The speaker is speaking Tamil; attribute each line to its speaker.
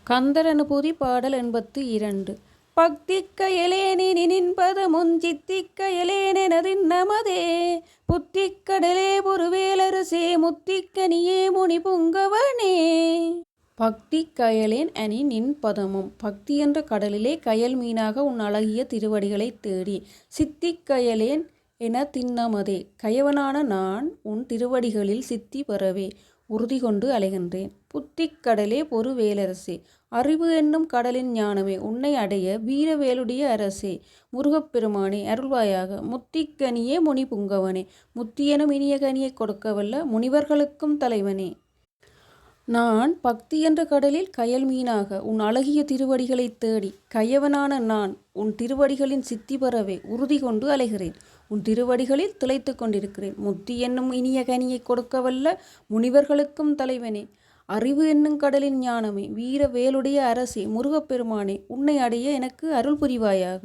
Speaker 1: கந்தர் அனுபூதி பாடல் 82. பக்திக்கயலேனி நின்பதமுன் சித்திக்கயலேனெனதின்னமதே புத்திக்கடலே பொருவேலரசே முத்திக்கனியே முனி புங்கவனே. பக்திக்கயலேன் அணி நின் பதமும். பக்தி என்ற கடலிலே கயல் மீனாக உன் அழகிய திருவடிகளைத் தேடி சித்திக்கயலேன் என திண்ணமதே கயவனான நான் உன் திருவடிகளில் சித்தி பெறவே உறுதி கொண்டு அலைகின்றேன். புத்திக்கடலே பொரு வேலரசே அறிவு என்னும் கடலின் ஞானமே உன்னை அடைய வீரவேலுடைய அரசே முருகப்பெருமானே அருள்வாயாக. முத்திக்கனியே முனி புங்கவனே முத்தியெனும் இனிய கனியை கொடுக்கவல்ல முனிவர்களுக்கும் தலைவனே. நான் பக்தி என்ற கடலில் கயல் மீனாக உன் அழகிய திருவடிகளைத் தேடி கயவனான நான் உன் திருவடிகளின் சித்தி பெறவே உறுதி கொண்டு அலைகிறேன். உன் திருவடிகளில் திளைத்து கொண்டிருக்கிறேன். முத்தி என்னும் இனிய கனியை கொடுக்கவல்ல முனிவர்களுக்கும் தலைவனே அறிவு என்னும் கடலின் ஞானமே வீர வேலுடைய அரசே முருகப்பெருமானே உன்னை அடைய எனக்கு அருள் புரிவாயாக.